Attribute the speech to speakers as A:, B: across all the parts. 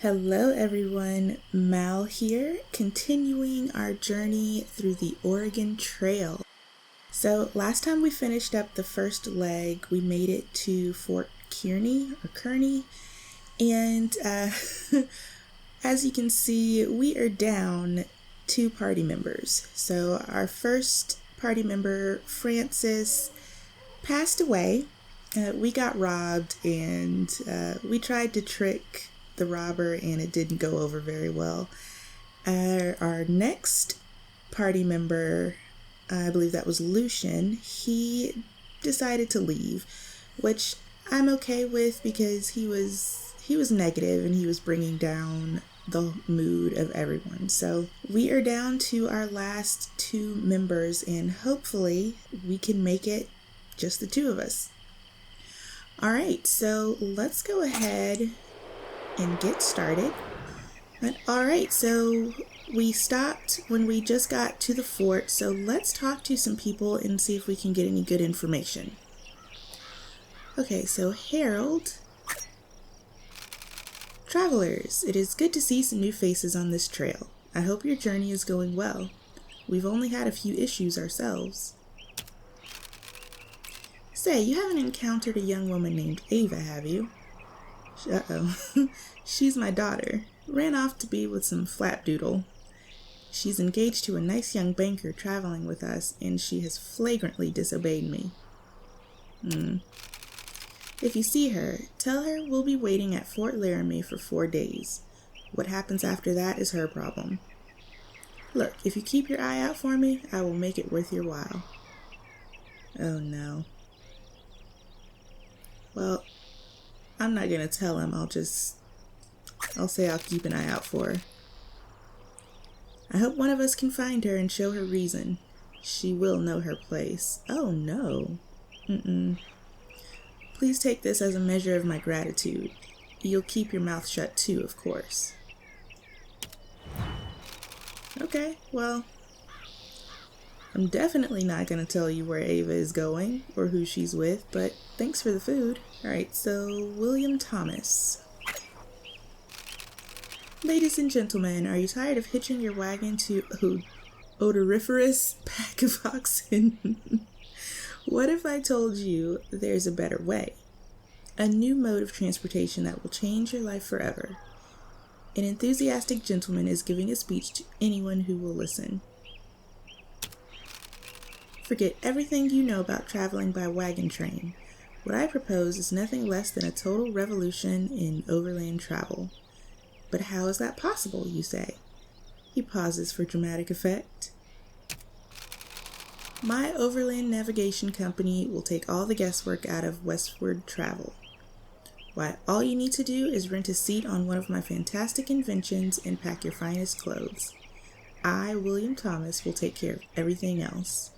A: Hello everyone, Mal here, continuing our journey through the Oregon Trail. So last time we finished up the first leg, we made it to Fort Kearney, and as you can see, we are down 2 party members. So our first party member, Francis, passed away. We got robbed and we tried to trick the robber and it didn't go over very well. Our next party member, I believe that was Lucian, he decided to leave, which I'm okay with because he was negative and he was bringing down the mood of everyone. So we are down to our last 2 members and hopefully we can make it just the 2 of us. All right, so let's go ahead and get started. All right, so we stopped when we just got to the fort, so let's talk to some people and see if we can get any good information. Okay, so Harold. Travelers, it is good to see some new faces on this trail. I hope your journey is going well. We've only had a few issues ourselves. Say, you haven't encountered a young woman named Ava, have you? Uh-oh. She's my daughter. Ran off to be with some flapdoodle. She's engaged to a nice young banker traveling with us, and she has flagrantly disobeyed me. If you see her, tell her we'll be waiting at Fort Laramie for 4 days. What happens after that is her problem. Look, if you keep your eye out for me, I will make it worth your while. Oh no. Well, I'm not gonna tell him, I'll say I'll keep an eye out for her. I hope one of us can find her and show her reason. She will know her place. Oh no. Please take this as a measure of my gratitude. You'll keep your mouth shut too, of course. Okay, well, I'm definitely not going to tell you where Ava is going or who she's with, but thanks for the food. Alright, so William Thomas. Ladies and gentlemen, are you tired of hitching your wagon to odoriferous pack of oxen? What if I told you there's a better way? A new mode of transportation that will change your life forever. An enthusiastic gentleman is giving a speech to anyone who will listen. Forget everything you know about traveling by wagon train. What I propose is nothing less than a total revolution in overland travel. But how is that possible, you say? He pauses for dramatic effect. My overland navigation company will take all the guesswork out of westward travel. Why, all you need to do is rent a seat on one of my fantastic inventions and pack your finest clothes. I, William Thomas, will take care of everything else.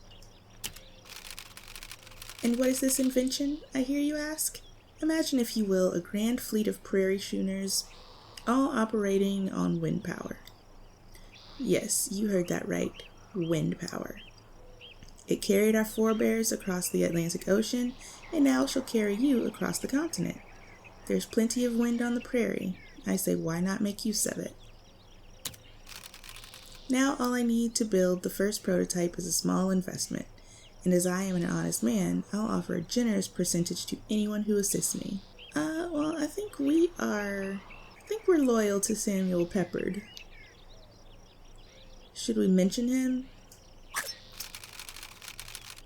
A: And what is this invention, I hear you ask? Imagine, if you will, a grand fleet of prairie schooners, all operating on wind power. Yes, you heard that right, wind power. It carried our forebears across the Atlantic Ocean, and now it shall carry you across the continent. There's plenty of wind on the prairie. I say, why not make use of it? Now all I need to build the first prototype is a small investment. And as I am an honest man, I'll offer a generous percentage to anyone who assists me. Well, I think we're loyal to Samuel Peppard. Should we mention him?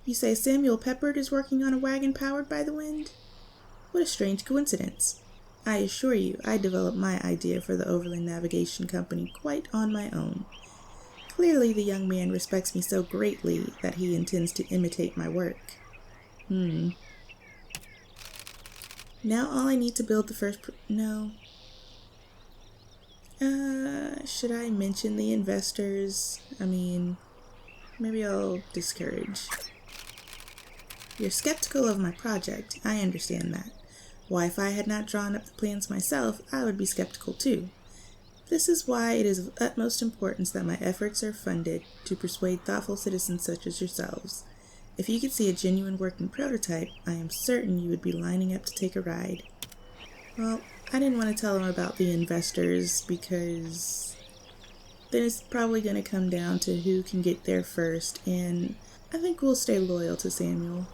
A: You say Samuel Peppard is working on a wagon powered by the wind? What a strange coincidence. I assure you, I developed my idea for the Overland Navigation Company quite on my own. Clearly, the young man respects me so greatly that he intends to imitate my work. Now all I need to build the first no. Should I mention the investors? Maybe I'll discourage. You're skeptical of my project. I understand that. Why, if I had not drawn up the plans myself, I would be skeptical too. This is why it is of utmost importance that my efforts are funded to persuade thoughtful citizens such as yourselves. If you could see a genuine working prototype, I am certain you would be lining up to take a ride. Well, I didn't want to tell him about the investors because then it's probably going to come down to who can get there first, and I think we'll stay loyal to Samuel.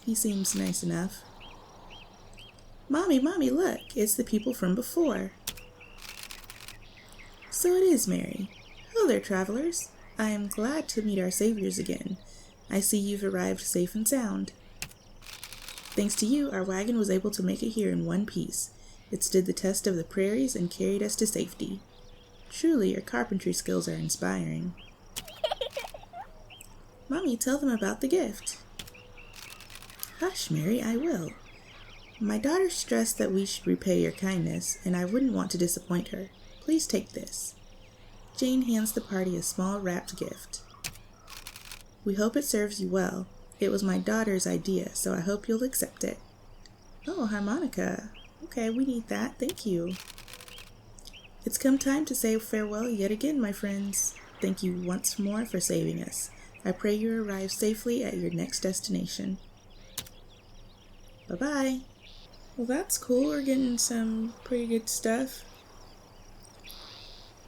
A: He seems nice enough. Mommy, look, it's the people from before. So it is Mary. Hello there, travelers. I am glad to meet our saviors again. I see you've arrived safe and sound. Thanks to you, our wagon was able to make it here in one piece. It stood the test of the prairies and carried us to safety. Truly, your carpentry skills are inspiring. Mommy, tell them about the gift. Hush, Mary, I will. My daughter stressed that we should repay your kindness, and I wouldn't want to disappoint her. Please take this. Jane hands the party a small wrapped gift. We hope it serves you well. It was my daughter's idea, so I hope you'll accept it. Oh, harmonica. Okay, we need that. Thank you. It's come time to say farewell yet again, my friends. Thank you once more for saving us. I pray you arrive safely at your next destination. Bye-bye. Well, that's cool. We're getting some pretty good stuff.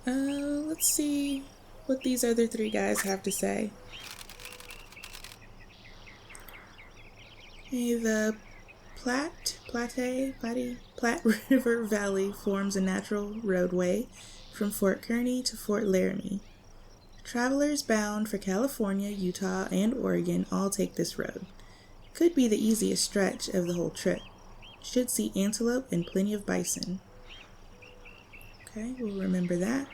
A: Let's see what these other three guys have to say. Hey, the Platte River Valley forms a natural roadway from Fort Kearny to Fort Laramie. Travelers bound for California, Utah, and Oregon all take this road. Could be the easiest stretch of the whole trip. Should see antelope and plenty of bison. Okay, we'll remember that.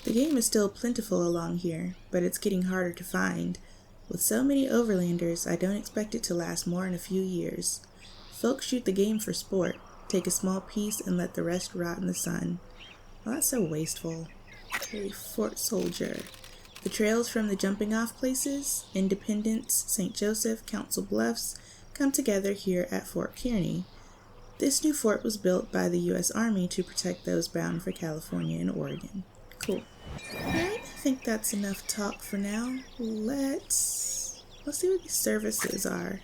A: The game is still plentiful along here, but it's getting harder to find. With so many overlanders, I don't expect it to last more than a few years. Folks shoot the game for sport, take a small piece and let the rest rot in the sun. Well, that's so wasteful. Okay, Fort Soldier. The trails from the jumping off places, Independence, St. Joseph, Council Bluffs, come together here at Fort Kearny. This new fort was built by the U.S. Army to protect those bound for California and Oregon. Cool. Alright, I think that's enough talk for now. Let's see what these services are.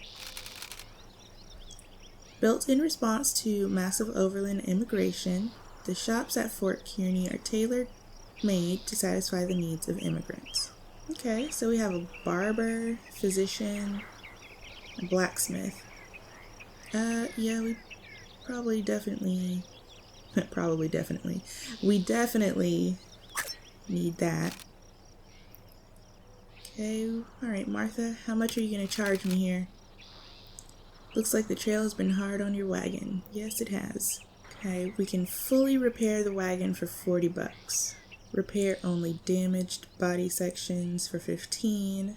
A: Built in response to massive overland immigration, the shops at Fort Kearny are tailor-made to satisfy the needs of immigrants. Okay, so we have a barber, physician, a blacksmith. Yeah, we definitely need that. Okay, alright Martha, how much are you going to charge me here? Looks like the trail has been hard on your wagon. Yes, it has. Okay, we can fully repair the wagon for $40. Repair only damaged body sections for $15.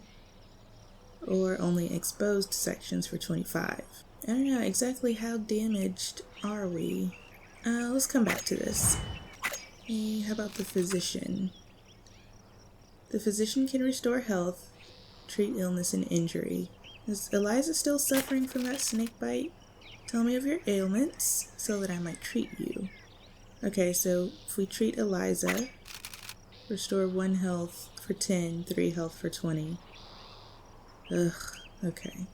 A: Or only exposed sections for $25. I don't know exactly how damaged are we. Let's come back to this. Hey, how about the physician? The physician can restore health, treat illness and injury. Is Eliza still suffering from that snake bite? Tell me of your ailments so that I might treat you. Okay, so if we treat Eliza, restore 1 health for 10, 3 health for 20. Ugh, okay.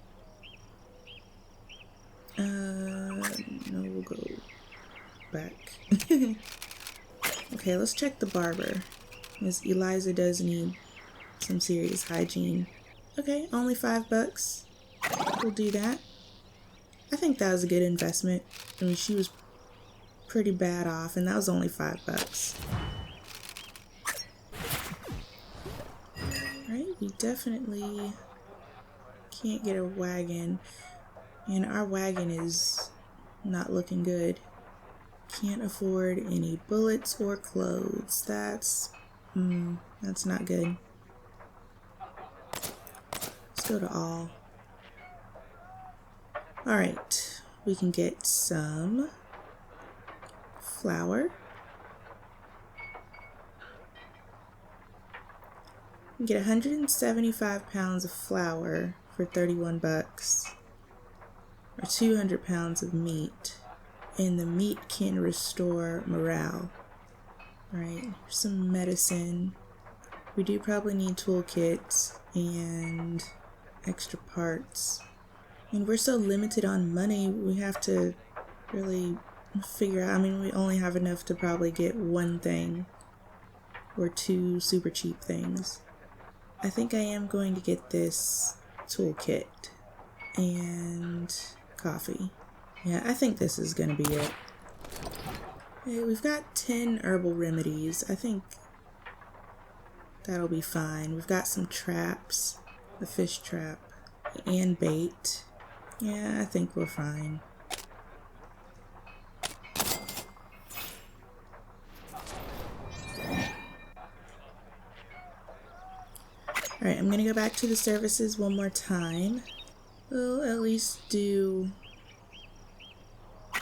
A: No, we'll go back. Okay, let's check the barber. Because Eliza does need some serious hygiene. Okay, only $5. We'll do that. I think that was a good investment. I mean, she was pretty bad off, and that was only $5. Right, we definitely can't get a wagon. And our wagon is not looking good. Can't afford any bullets or clothes. That's not good. Let's go to all. Alright, we can get some flour. We can get 175 pounds of flour for $31. Or 200 pounds of meat. And the meat can restore morale. Alright, here's some medicine. We do probably need toolkits and extra parts. And we're so limited on money, we have to really figure out. I mean, we only have enough to probably get one thing or two super cheap things. I think I am going to get this toolkit and coffee. Yeah, I think this is going to be it. Okay, we've got 10 herbal remedies. I think that'll be fine. We've got some traps, the fish trap, and bait. Yeah, I think we're fine. Alright, I'm gonna go back to the services one more time. We'll at least do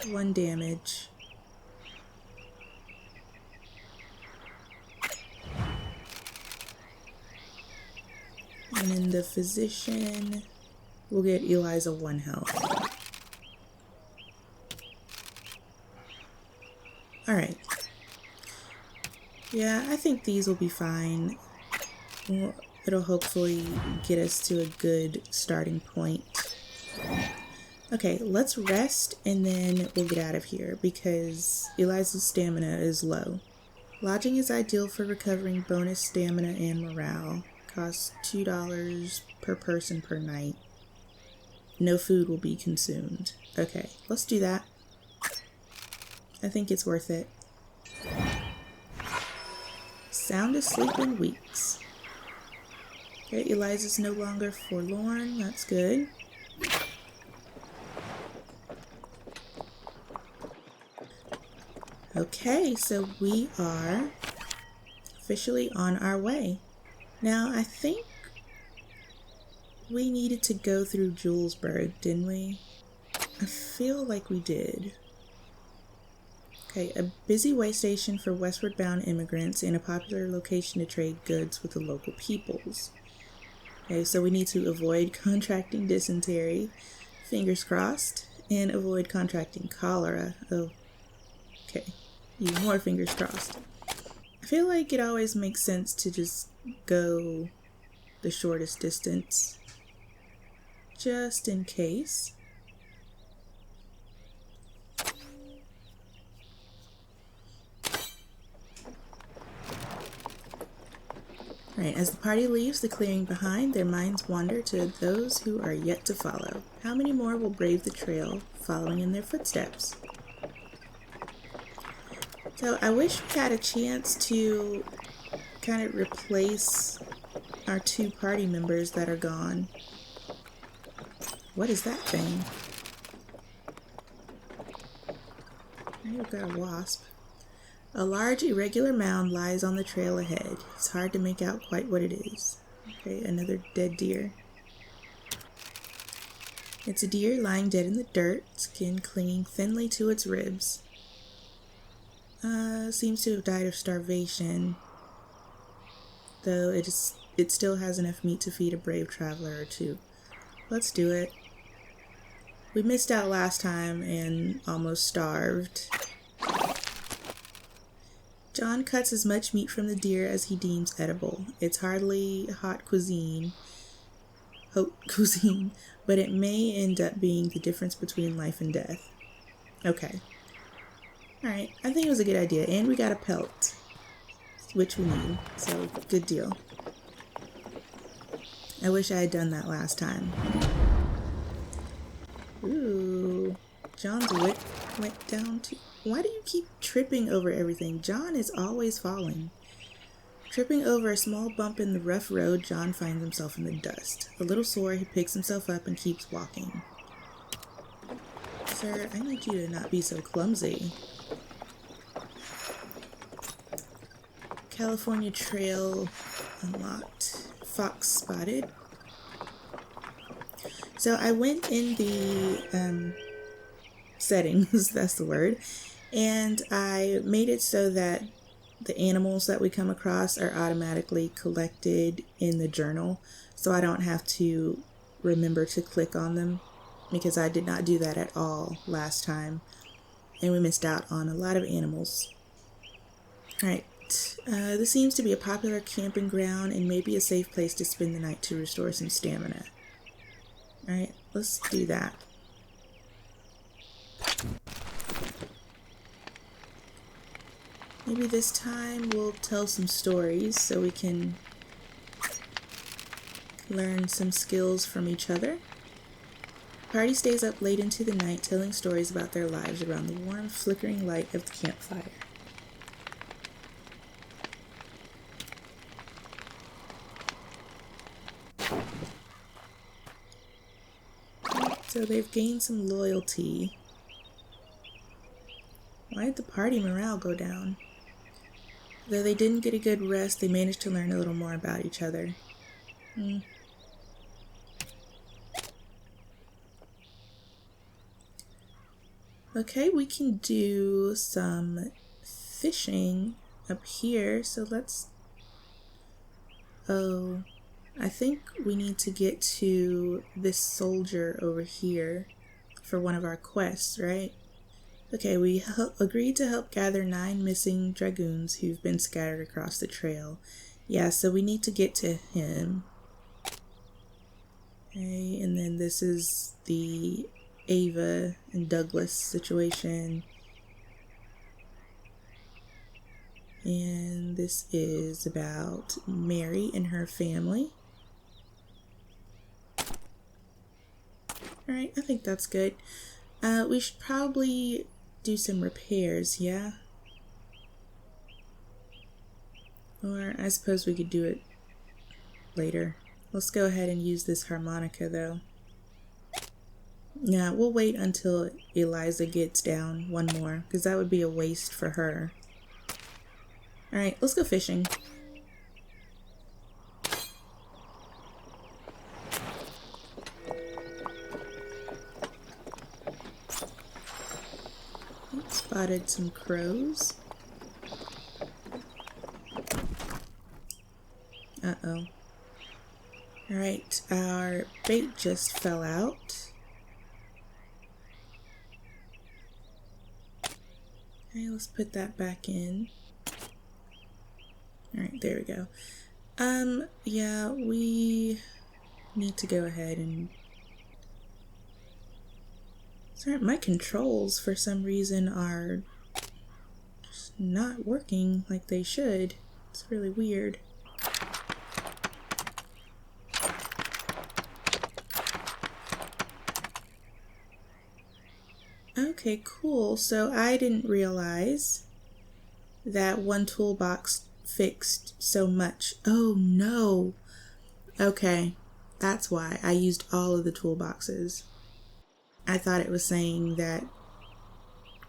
A: 1 damage. And then the physician will get Eliza 1 health. Alright. Yeah, I think these will be fine. It'll hopefully get us to a good starting point. Okay, let's rest and then we'll get out of here because Eliza's stamina is low. Lodging is ideal for recovering bonus stamina and morale. Costs $2 per person per night. No food will be consumed. Okay, let's do that. I think it's worth it. Sound asleep in weeks. Okay, Eliza's no longer forlorn. That's good. Okay, so we are officially on our way. Now, I think we needed to go through Julesburg, didn't we? I feel like we did. Okay, a busy way station for westward bound immigrants and a popular location to trade goods with the local peoples. Okay, so we need to avoid contracting dysentery, fingers crossed, and avoid contracting cholera. Oh, okay, even more fingers crossed. I feel like it always makes sense to just go the shortest distance, just in case. Alright, as the party leaves the clearing behind, their minds wander to those who are yet to follow. How many more will brave the trail, following in their footsteps? So I wish we had a chance to kind of replace our 2 party members that are gone. What is that thing? I've got a wasp. A large irregular mound lies on the trail ahead. It's hard to make out quite what it is. Okay, another dead deer. It's a deer lying dead in the dirt, skin clinging thinly to its ribs. Seems to have died of starvation, though it still has enough meat to feed a brave traveler or 2. Let's do it. We missed out last time and almost starved. John cuts as much meat from the deer as he deems edible. It's hardly haute cuisine, but it may end up being the difference between life and death. Okay. Alright, I think it was a good idea. And we got a pelt, which we need, so good deal. I wish I had done that last time. Ooh, John's whip went down too. Why do you keep tripping over everything? John is always falling. Tripping over a small bump in the rough road, John finds himself in the dust. A little sore, he picks himself up and keeps walking. Sir, I need you to not be so clumsy. California Trail unlocked. Fox spotted. So I went in the settings, that's the word, and I made it so that the animals that we come across are automatically collected in the journal, so I don't have to remember to click on them, because I did not do that at all last time, and we missed out on a lot of animals. Alright, this seems to be a popular camping ground and maybe a safe place to spend the night to restore some stamina. Alright, let's do that. Maybe this time we'll tell some stories so we can learn some skills from each other. The party stays up late into the night telling stories about their lives around the warm, flickering light of the campfire. So they've gained some loyalty. Why did the party morale go down? Though they didn't get a good rest, they managed to learn a little more about each other. Okay, we can do some fishing up here, so let's... Oh, I think we need to get to this soldier over here for one of our quests, right? Okay, we agreed to help gather 9 missing dragoons who've been scattered across the trail. Yeah, so we need to get to him. Okay, and then this is the Ava and Douglas situation. And this is about Mary and her family. Alright, I think that's good. We should probably do some repairs, yeah? Or I suppose we could do it later. Let's go ahead and use this harmonica though. Yeah, we'll wait until Eliza gets down one more, because that would be a waste for her. Alright, let's go fishing. Spotted some crows. Uh-oh. Alright, our bait just fell out. Okay, let's put that back in. Alright, there we go. Yeah, we need to go ahead and... Sorry, my controls for some reason are just not working like they should. It's really weird. Okay, cool. So I didn't realize that one toolbox fixed so much. Oh no. Okay, that's why I used all of the toolboxes. I thought it was saying that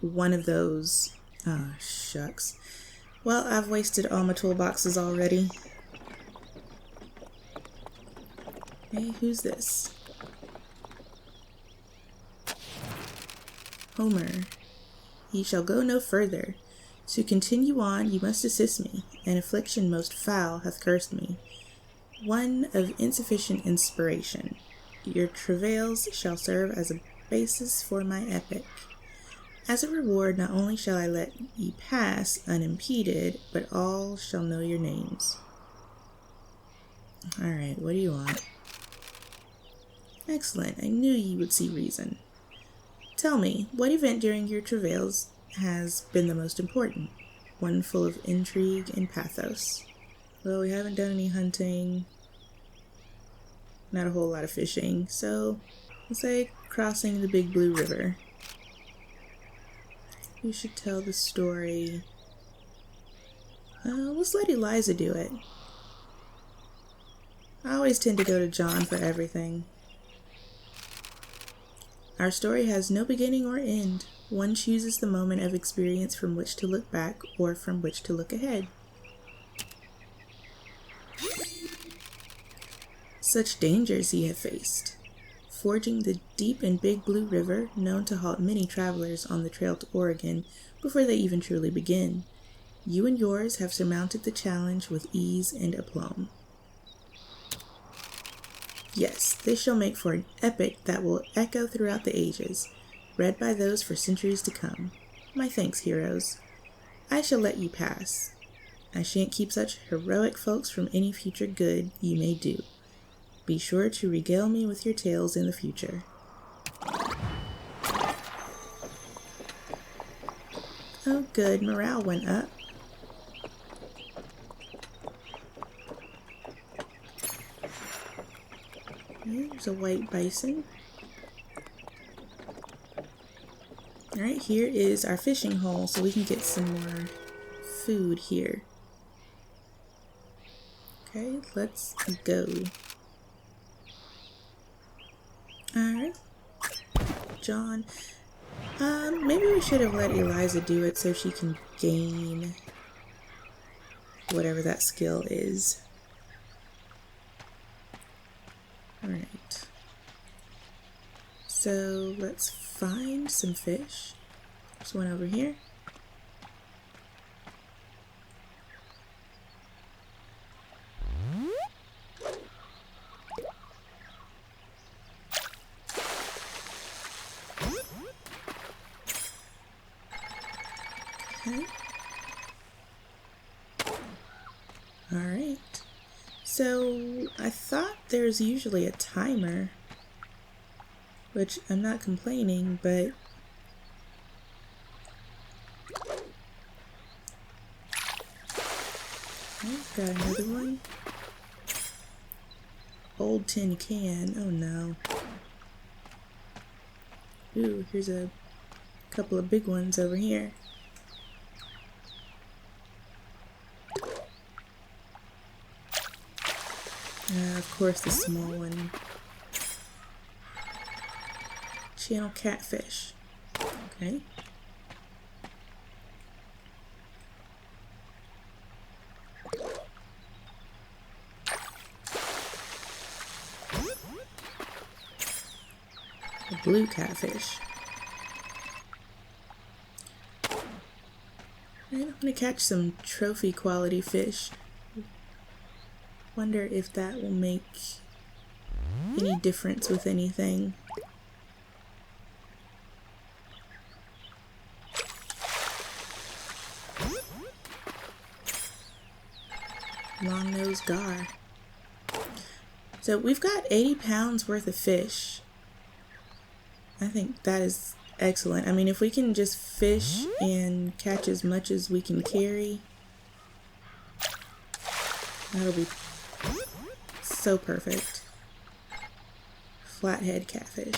A: one of those... Oh, shucks. Well, I've wasted all my toolboxes already. Hey, who's this? Homer. Ye shall go no further. To continue on, you must assist me. An affliction most foul hath cursed me. One of insufficient inspiration. Your travails shall serve as a basis for my epic. As a reward, not only shall I let ye pass unimpeded, but all shall know your names. Alright, what do you want? Excellent, I knew ye would see reason. Tell me, what event during your travails has been the most important? One full of intrigue and pathos. Well, we haven't done any hunting. Not a whole lot of fishing, so let's say crossing the Big Blue River. We should tell the story. Let's let Eliza do it. I always tend to go to John for everything. Our story has no beginning or end. One chooses the moment of experience from which to look back or from which to look ahead. Such dangers ye have faced. Forging the deep and Big Blue River, known to halt many travelers on the trail to Oregon before they even truly begin. You and yours have surmounted the challenge with ease and aplomb. Yes, this shall make for an epic that will echo throughout the ages, read by those for centuries to come. My thanks, heroes. I shall let you pass. I shan't keep such heroic folks from any future good you may do. Be sure to regale me with your tales in the future. Oh good, morale went up. There's a white bison. Alright, here is our fishing hole so we can get some more food here. Okay, let's go. Alright. John. Maybe we should have let Eliza do it so she can gain whatever that skill is. Alright. So let's find some fish. There's one over here. Okay. Alright. So I thought there's usually a timer, which I'm not complaining, but I've got another one. Old tin can. Oh no. Ooh, here's a couple of big ones over here. Of course, the small one. Channel catfish. Okay. A blue catfish. I'm gonna catch some trophy quality fish. Wonder if that will make any difference with anything. Long-nosed gar. So we've got 80 pounds worth of fish. I think that is excellent. I mean, if we can just fish and catch as much as we can carry, that'll be so perfect. Flathead catfish.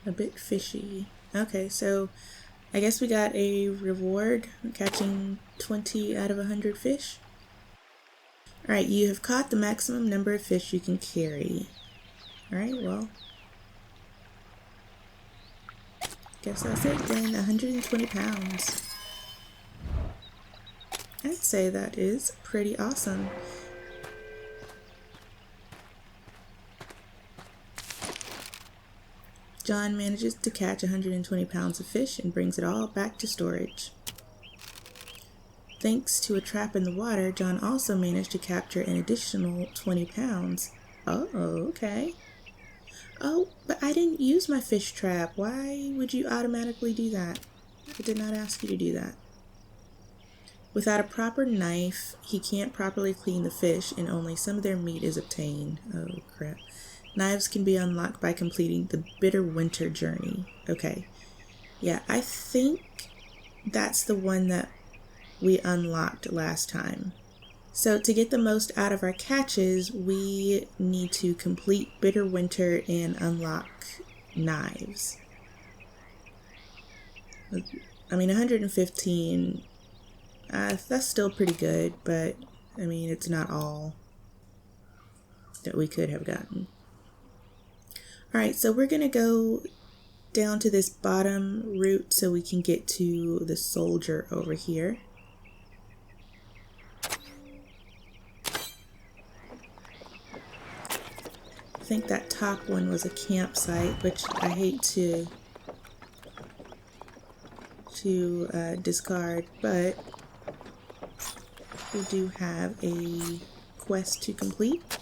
A: A bit fishy. Okay, so I guess we got a reward catching 20 out of 100 fish. Alright, you have caught the maximum number of fish you can carry. Alright, well, guess that's it then. 120 pounds. I'd say that is pretty awesome. John manages to catch 120 pounds of fish and brings it all back to storage. Thanks to a trap in the water, John also managed to capture an additional 20 pounds. Oh, okay. Oh, but I didn't use my fish trap. Why would you automatically do that? I did not ask you to do that. Without a proper knife, he can't properly clean the fish and only some of their meat is obtained. Oh, crap. Knives can be unlocked by completing the Bitter Winter Journey. Okay. Yeah, I think that's the one that we unlocked last time. So to get the most out of our catches, we need to complete Bitter Winter and unlock knives. I mean, 115, that's still pretty good, but I mean, it's not all that we could have gotten. Alright, so we're going to go down to this bottom route so we can get to the soldier over here. I think that top one was a campsite, which I hate to discard, but we do have a quest to complete.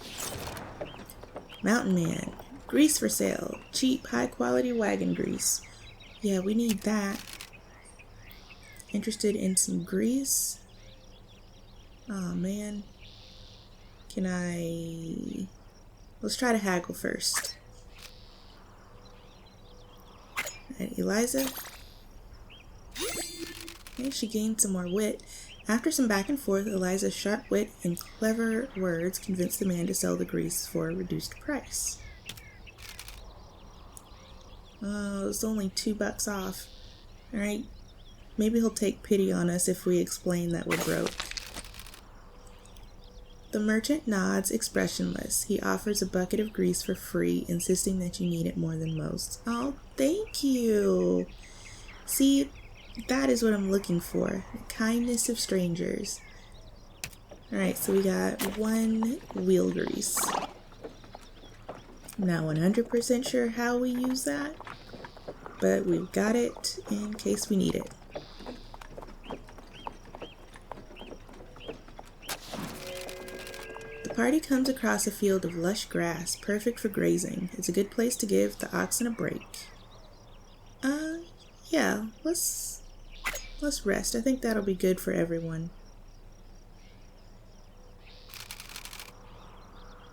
A: Mountain Man. Grease for sale. Cheap, high-quality wagon grease. Yeah, we need that. Interested in some grease? Aw, man. Can I... Let's try to haggle first. And Eliza. Okay, she gained some more wit. After some back and forth, Eliza's sharp wit and clever words convinced the man to sell the grease for a reduced price. Oh, it's only $2 off. Alright, maybe he'll take pity on us if we explain that we're broke. The merchant nods, expressionless. He offers a bucket of grease for free, insisting that you need it more than most. Oh, thank you! See, that is what I'm looking for. The kindness of strangers. Alright, so we got 1 wheel grease. I'm not 100% sure how we use that, but we've got it in case we need it. The party comes across a field of lush grass, perfect for grazing. It's a good place to give the oxen a break. Yeah, let's rest. I think that'll be good for everyone.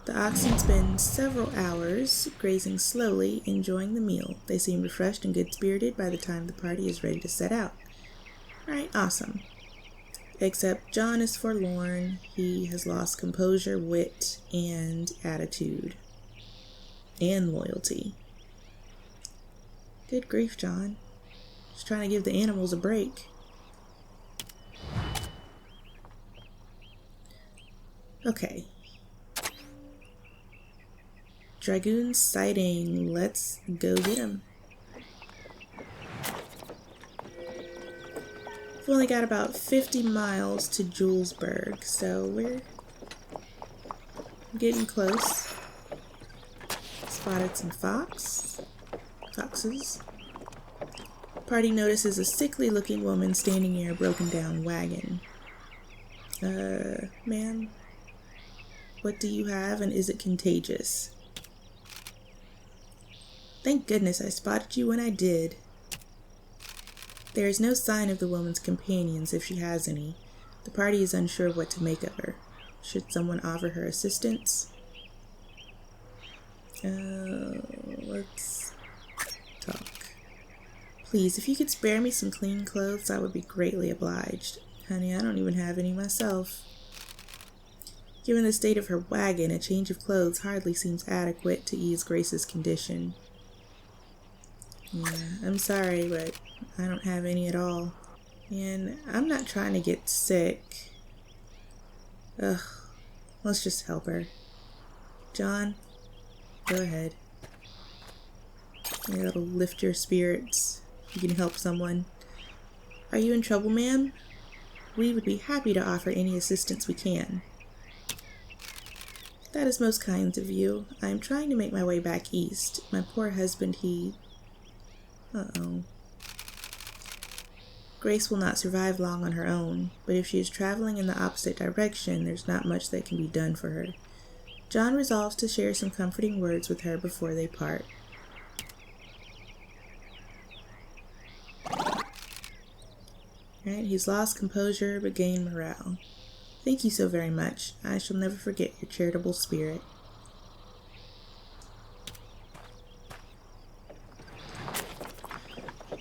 A: The oxen spend several hours grazing slowly, enjoying the meal. They seem refreshed and good-spirited by the time the party is ready to set out. Alright, awesome. Except John is forlorn. He has lost composure, wit, and attitude. And loyalty. Good grief, John. Just trying to give the animals a break. Okay. Dragoon sighting. Let's go get him. We've only got about 50 miles to Julesburg, so we're getting close. Spotted some foxes. Party notices a sickly-looking woman standing near a broken-down wagon. Ma'am, what do you have, and is it contagious? Thank goodness I spotted you when I did. There is no sign of the woman's companions, if she has any. The party is unsure of what to make of her. Should someone offer her assistance? Let's talk. Please, if you could spare me some clean clothes, I would be greatly obliged. Honey, I don't even have any myself. Given the state of her wagon, a change of clothes hardly seems adequate to ease Grace's condition. Yeah, I'm sorry, but I don't have any at all. And I'm not trying to get sick. Ugh, let's just help her. John, go ahead. Maybe that'll lift your spirits. You can help someone. Are you in trouble, ma'am? We would be happy to offer any assistance we can. That is most kind of you. I am trying to make my way back east. My poor husband, Uh-oh. Grace will not survive long on her own, but if she is traveling in the opposite direction, there's not much that can be done for her. John resolves to share some comforting words with her before they part. Alright, he's lost composure but gained morale. Thank you so very much. I shall never forget your charitable spirit.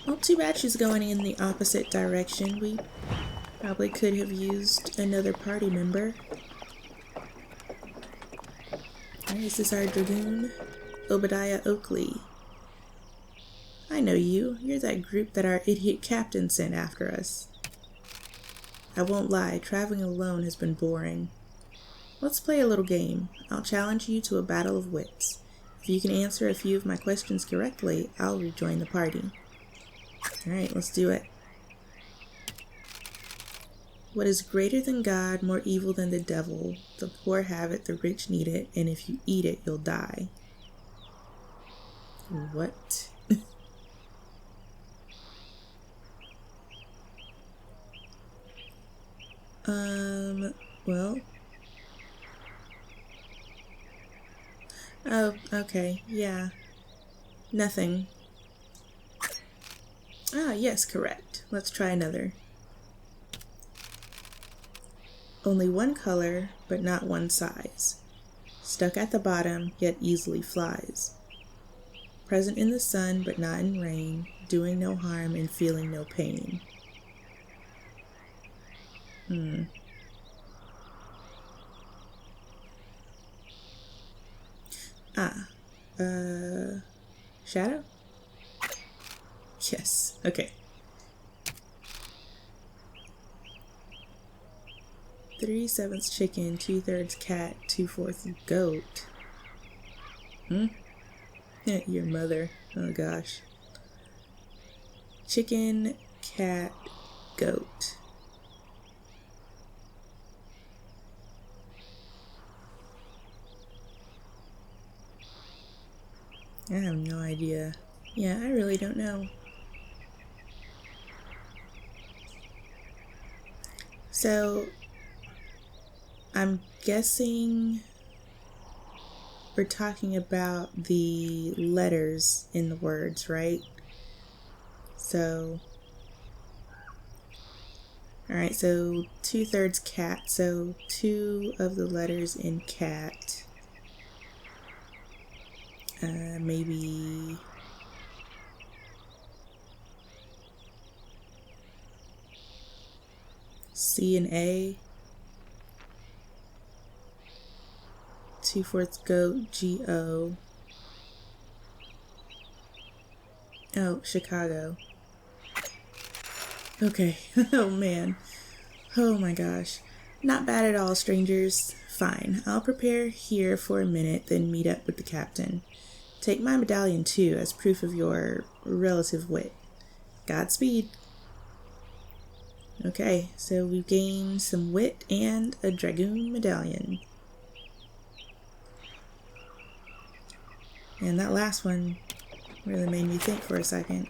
A: Well, too bad she's going in the opposite direction. We probably could have used another party member. Alright, is this our dragoon? Obadiah Oakley. I know you. You're that group that our idiot captain sent after us. I won't lie, traveling alone has been boring. Let's play a little game. I'll challenge you to a battle of wits. If you can answer a few of my questions correctly, I'll rejoin the party. Alright, let's do it. What is greater than God, more evil than the devil? The poor have it, the rich need it, and if you eat it, you'll die. What? Well. Oh, okay, yeah. Nothing. Ah, yes, correct. Let's try another. Only one color, but not one size. Stuck at the bottom, yet easily flies. present in the sun but not in rain, doing no harm and feeling no pain. Shadow? Yes, okay. 3/7 chicken, 2/3 cat, 2/4 goat. Your mother. Oh gosh. Chicken, cat, goat. I have no idea. Yeah, I really don't know. So, I'm guessing we're talking about the letters in the words, right? So, alright, so 2/3 cat, so 2 of the letters in cat. Maybe C and A. 2/4 goat, G-O. Oh, Chicago. Okay. Oh man. Oh my gosh. Not bad at all, strangers. Fine. I'll prepare here for a minute, then meet up with the captain. Take my medallion too, as proof of your relative wit. Godspeed. Okay, so we've gained some wit and a dragoon medallion. And that last one really made me think for a second.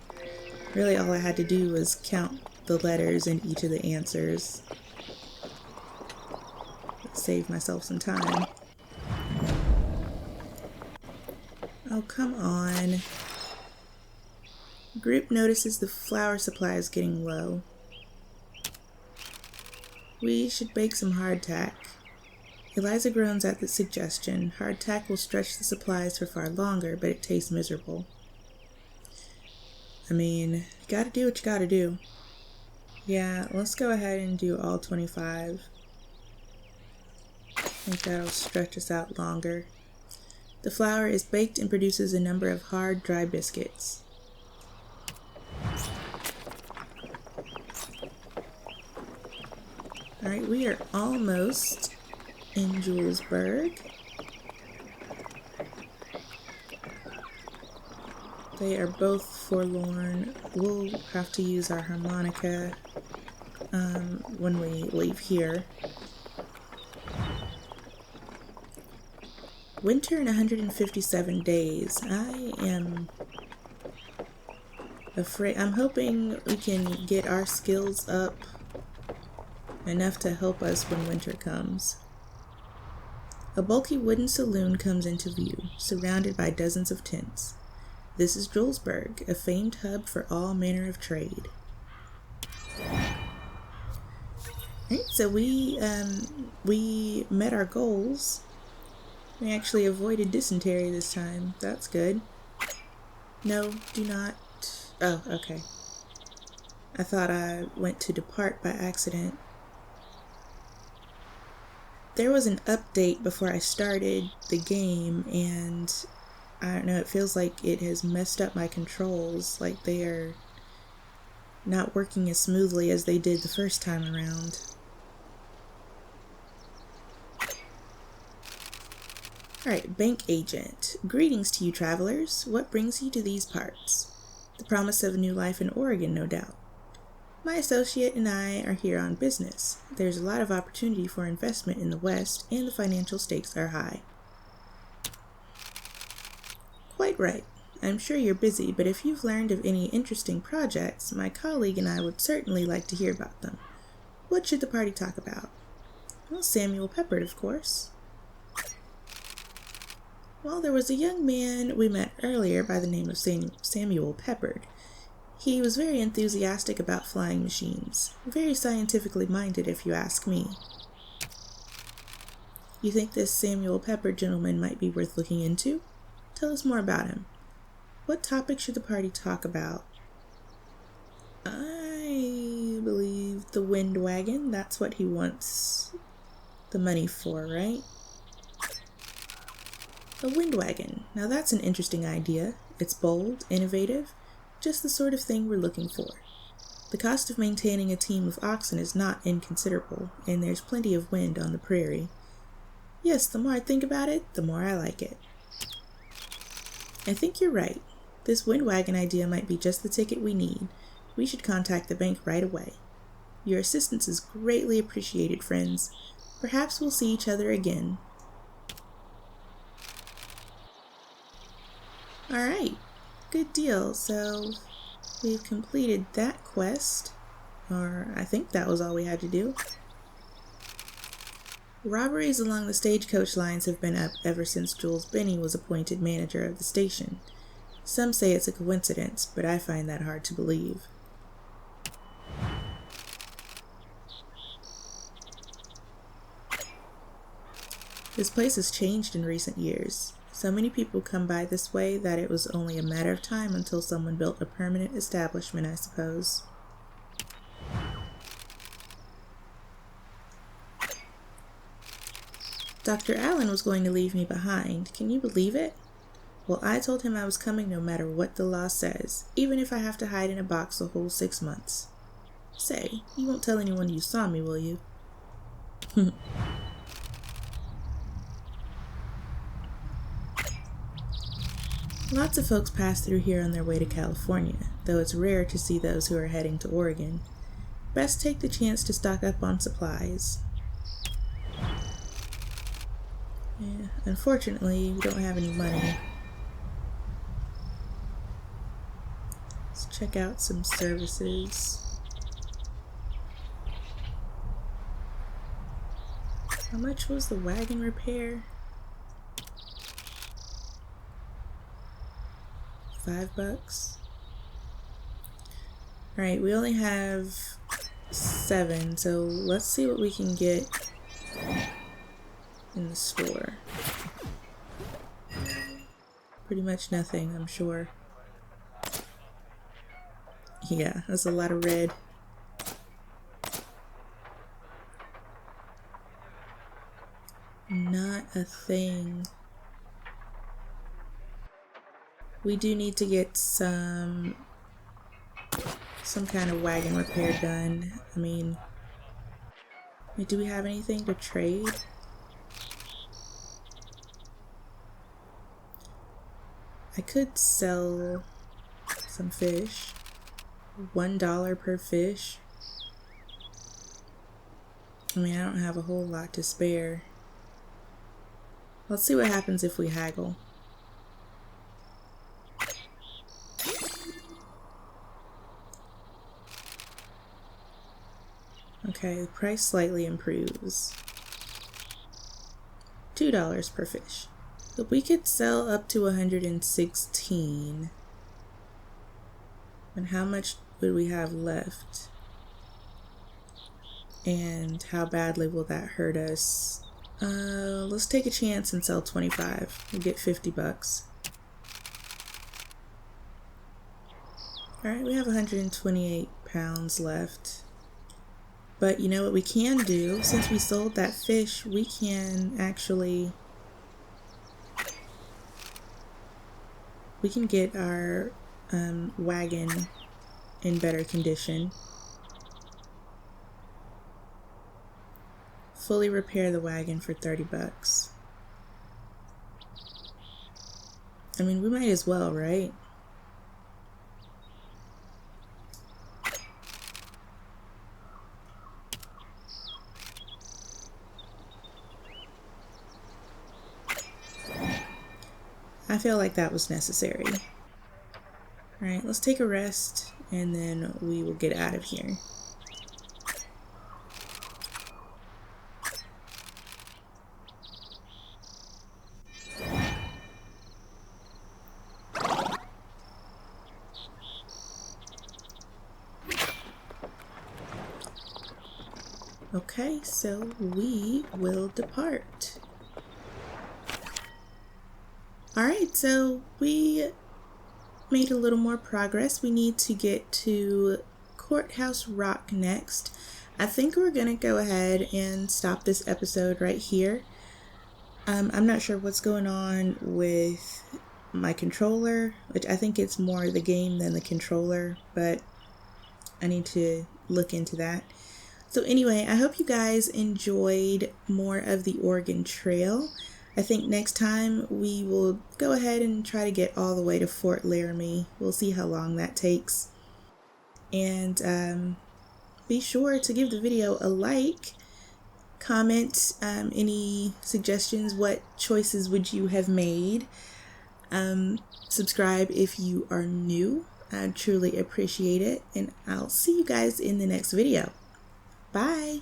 A: Really all I had to do was count the letters in each of the answers. Save myself some time. Oh, come on. Group notices the flour supply is getting low. We should bake some hardtack. Eliza groans at the suggestion. Hardtack will stretch the supplies for far longer, but it tastes miserable. I mean, you gotta do what you gotta do. Yeah, let's go ahead and do all 25. I think that'll stretch us out longer. The flour is baked and produces a number of hard, dry biscuits. Alright, we are almost in Julesburg. They are both forlorn. We'll have to use our harmonica when we leave here. Winter in 157 days. I am afraid. I'm hoping we can get our skills up enough to help us when winter comes. A bulky wooden saloon comes into view, surrounded by dozens of tents. This is Julesburg, a famed hub for all manner of trade. Right, so we met our goals. We actually avoided dysentery this time. That's good. No, do not. Oh, okay. I thought I went to depart by accident. There was an update before I started the game, and I don't know, it feels like it has messed up my controls. Like they are not working as smoothly as they did the first time around. Alright, bank agent. Greetings to you travelers. What brings you to these parts? The promise of a new life in Oregon, no doubt. My associate and I are here on business. There's a lot of opportunity for investment in the West, and the financial stakes are high. Quite right. I'm sure you're busy, but if you've learned of any interesting projects, my colleague and I would certainly like to hear about them. What should the party talk about? Well, Samuel Peppard, of course. Well, there was a young man we met earlier by the name of Samuel Peppard. He was very enthusiastic about flying machines. Very scientifically minded, if you ask me. You think this Samuel Peppard gentleman might be worth looking into? Tell us more about him. what topic should the party talk about? I believe the wind wagon. That's what he wants the money for, right? A wind wagon. Now that's an interesting idea. It's bold, innovative, just the sort of thing we're looking for. The cost of maintaining a team of oxen is not inconsiderable, and there's plenty of wind on the prairie. Yes, the more I think about it, the more I like it. I think you're right. This wind wagon idea might be just the ticket we need. We should contact the bank right away. Your assistance is greatly appreciated, friends. Perhaps we'll see each other again. Alright, good deal. So we've completed that quest, or I think that was all we had to do. Robberies along the stagecoach lines have been up ever since Jules Benny was appointed manager of the station. Some say it's a coincidence, but I find that hard to believe. This place has changed in recent years. So many people come by this way that it was only a matter of time until someone built a permanent establishment, I suppose. Dr. Allen was going to leave me behind. Can you believe it? Well, I told him I was coming no matter what the law says, even if I have to hide in a box the whole 6 months. Say, you won't tell anyone you saw me, will you? Lots of folks pass through here on their way to California, though it's rare to see those who are heading to Oregon. Best take the chance to stock up on supplies. Yeah, unfortunately, we don't have any money. Let's check out some services. How much was the wagon repair? $5. Alright, we only have 7, so let's see what we can get in the store. Pretty much nothing, I'm sure. Yeah, that's a lot of red. Not a thing. We do need to get some kind of wagon repair done. I mean, do we have anything to trade? I could sell some fish. $1 per fish. I mean, I don't have a whole lot to spare. Let's see what happens if we haggle. Okay, the price slightly improves. $2 per fish. But we could sell up to 116. And how much would we have left? And how badly will that hurt us? Let's take a chance and sell 25. We'll get $50. Alright, we have 128 pounds left. But you know what we can do? Since we sold that fish, we can actually... we can get our wagon in better condition. Fully repair the wagon for $30. I mean, we might as well, right? I feel like that was necessary. Alright, let's take a rest and then we will get out of here. Okay, so we will depart. Alright, so we made a little more progress. We need to get to Courthouse Rock next. I think we're gonna go ahead and stop this episode right here. I'm not sure what's going on with my controller, which I think it's more the game than the controller, but I need to look into that. So anyway, I hope you guys enjoyed more of the Oregon Trail. I think next time we will go ahead and try to get all the way to Fort Laramie. We'll see how long that takes. And be sure to give the video a like, comment any suggestions, what choices would you have made. Subscribe if you are new. I truly appreciate it, and I'll see you guys in the next video. Bye!